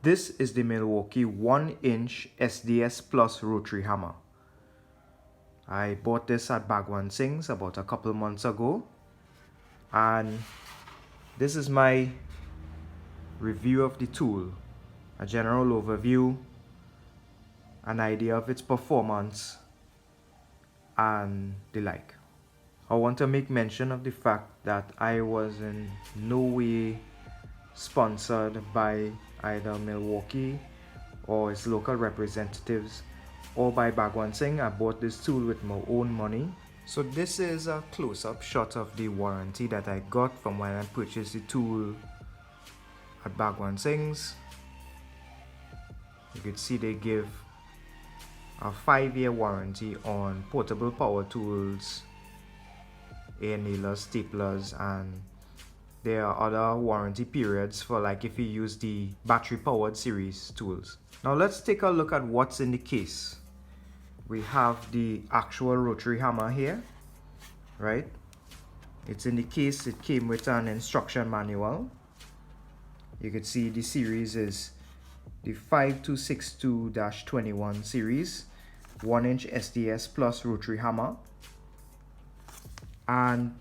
This is the Milwaukee 1-inch SDS Plus rotary hammer. I bought this at Bhagwan Singh's about a couple months ago, and this is my review of the tool, a general overview, an idea of its performance, and the like. I want to make mention of the fact that I was in no way sponsored by either Milwaukee or its local representatives or by Bhagwan Singh. I bought this tool with my own money. So this is a close-up shot of the warranty that I got from when I purchased the tool at Bhagwan Singh's. You could see they give a 5-year warranty on portable power tools, air nailers, staplers, and there are other warranty periods for like if you use the battery powered series tools. Now let's take a look at what's in the case. We have the actual rotary hammer here, right? It's in the case. It came with an instruction manual. You could see the series is the 5262-21 series 1-inch SDS Plus rotary hammer, and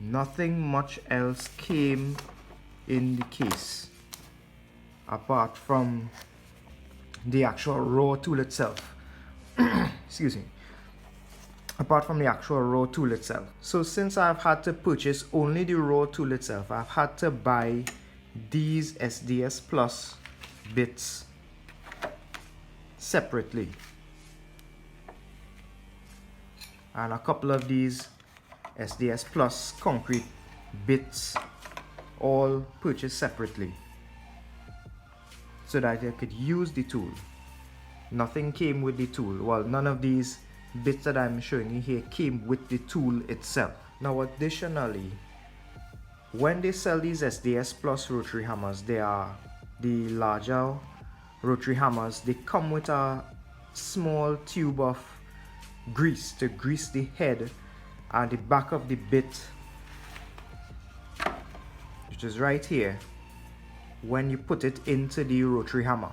nothing much else came in the case apart from the actual raw tool itself. Excuse me. Apart from the actual raw tool itself. So since I've had to purchase only the raw tool itself, I've had to buy these SDS Plus bits separately, and a couple of these SDS Plus concrete bits, all purchased separately so that I could use the tool. Nothing came with the tool. Well, none of these bits that I'm showing you here came with the tool itself. Now additionally, when they sell these SDS Plus rotary hammers, they are the larger rotary hammers. They come with a small tube of grease to grease the head and the back of the bit, which is right here, when you put it into the rotary hammer.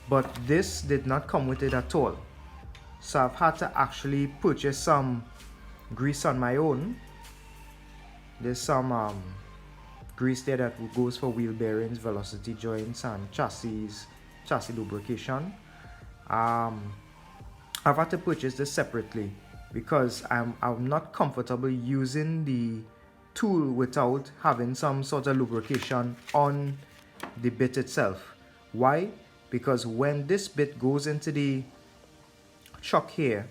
But this did not come with it at all, so I've had to actually purchase some grease on my own. There's some grease there that goes for wheel bearings, velocity joints, and chassis lubrication. I've had to purchase this separately because I'm not comfortable using the tool without having some sort of lubrication on the bit itself. Why? Because when this bit goes into the chuck here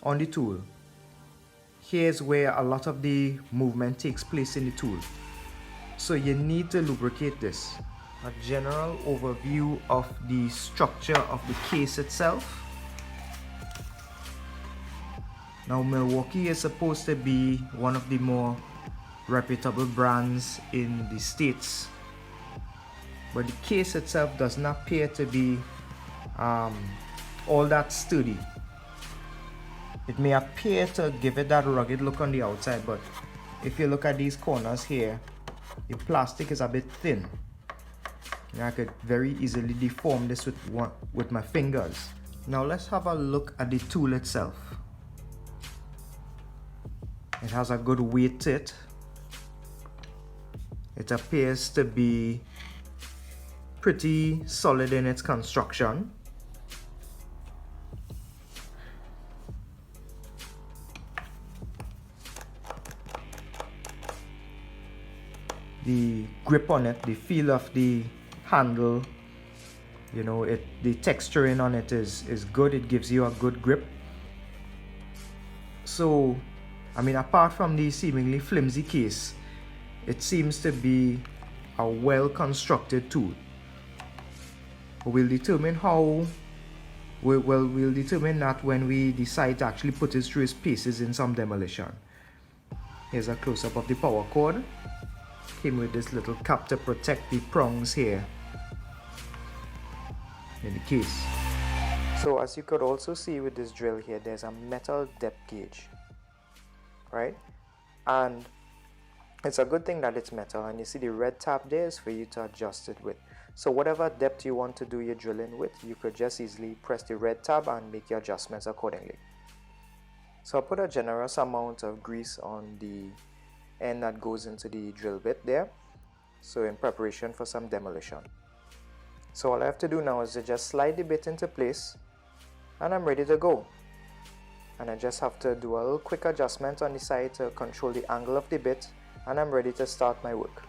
on the tool, here's where a lot of the movement takes place in the tool. So you need to lubricate this. A general overview of the structure of the case itself. Now Milwaukee is supposed to be one of the more reputable brands in the States, but the case itself does not appear to be all that sturdy. It may appear to give it that rugged look on the outside, but if you look at these corners here, the plastic is a bit thin. And I could very easily deform this with my fingers. Now let's have a look at the tool itself. It has a good weight to it. It appears to be pretty solid in its construction. The grip on it, the feel of the handle, you know, the texturing on it is good. It gives you a good grip. So I mean, apart from the seemingly flimsy case, it seems to be a well constructed tool. We'll determine we'll determine that when we decide to actually put it through its paces in some demolition. Here's a close-up of the power cord. Came with this little cap to protect the prongs here in the case. So as you could also see with this drill here, there's a metal depth gauge, right? And it's a good thing that it's metal, and you see the red tab there is for you to adjust it with. So whatever depth you want to do your drilling with, you could just easily press the red tab and make your adjustments accordingly. So I'll put a generous amount of grease on the end that goes into the drill bit there, so in preparation for some demolition. So all I have to do now is to just slide the bit into place and I'm ready to go. And I just have to do a little quick adjustment on the side to control the angle of the bit, and I'm ready to start my work.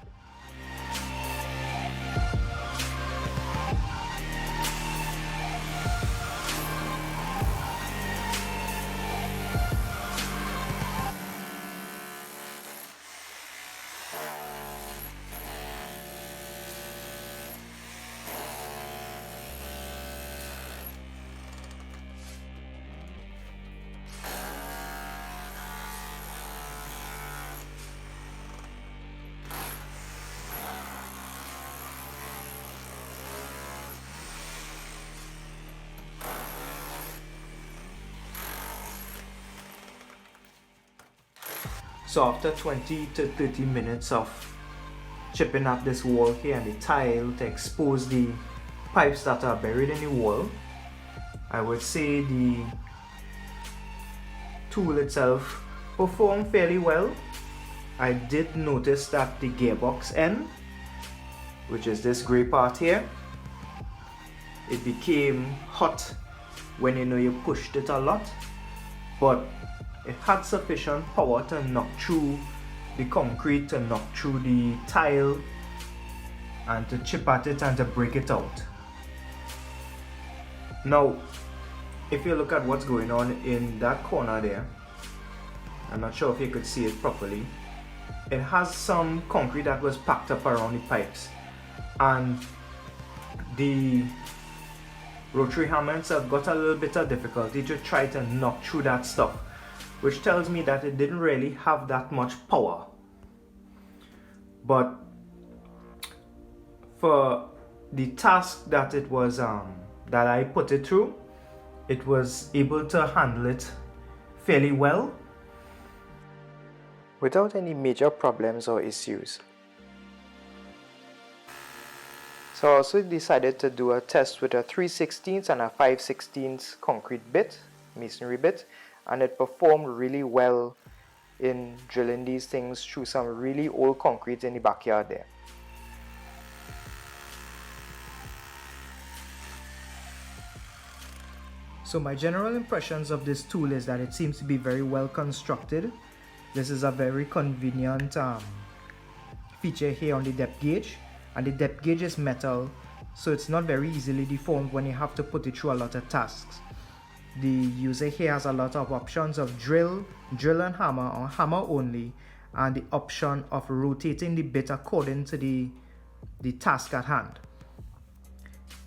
So after 20 to 30 minutes of chipping at this wall here and the tile to expose the pipes that are buried in the wall, I would say the tool itself performed fairly well. I did notice that the gearbox end, which is this gray part here, it became hot when you pushed it a lot, but it had sufficient power to knock through the concrete, to knock through the tile, and to chip at it and to break it out. Now, if you look at what's going on in that corner there, I'm not sure if you could see it properly, it has some concrete that was packed up around the pipes, and the rotary hammers have got a little bit of difficulty to try to knock through that stuff, which tells me that it didn't really have that much power. But for the task that it was that I put it through, it was able to handle it fairly well without any major problems or issues. So I also decided to do a test with a 3/16 and a 5/16 concrete bit, masonry bit, and it performed really well in drilling these things through some really old concrete in the backyard there. So my general impressions of this tool is that it seems to be very well constructed. This is a very convenient feature here on the depth gauge, and the depth gauge is metal, so it's not very easily deformed when you have to put it through a lot of tasks. The user here has a lot of options of drill and hammer, or hammer only, and the option of rotating the bit according to the task at hand.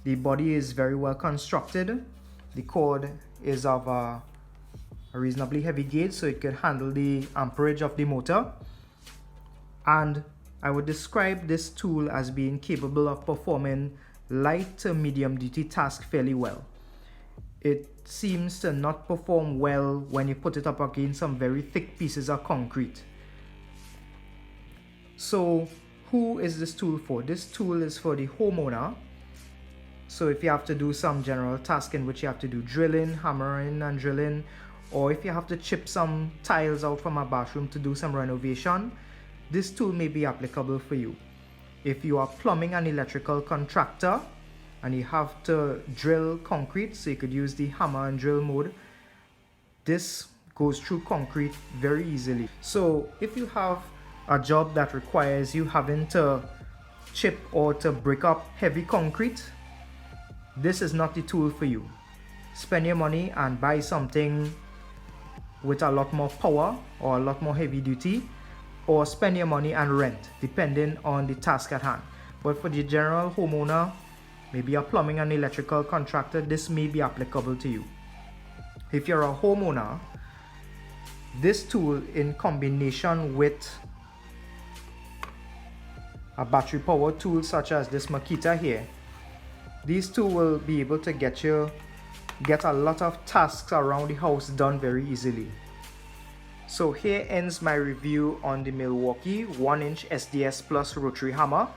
The body is very well constructed. The cord is of a reasonably heavy gauge, so it could handle the amperage of the motor. And I would describe this tool as being capable of performing light to medium duty tasks fairly well. It seems to not perform well when you put it up against some very thick pieces of concrete. So who is this tool for? This tool is for the homeowner. So if you have to do some general task in which you have to do drilling, hammering and drilling, or if you have to chip some tiles out from a bathroom to do some renovation, this tool may be applicable for you. If you are plumbing and electrical contractor and you have to drill concrete, so you could use the hammer and drill mode, this goes through concrete very easily. So if you have a job that requires you having to chip or to break up heavy concrete, this is not the tool for you. Spend your money and buy something with a lot more power or a lot more heavy duty, or spend your money and rent, depending on the task at hand. But for the general homeowner, maybe a plumbing and electrical contractor, this may be applicable to you. If you're a homeowner, this tool in combination with a battery powered tool such as this Makita here, these two will be able to get a lot of tasks around the house done very easily. So here ends my review on the Milwaukee 1-inch SDS Plus rotary hammer.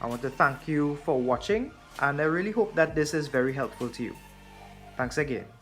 I want to thank you for watching, and I really hope that this is very helpful to you. Thanks again.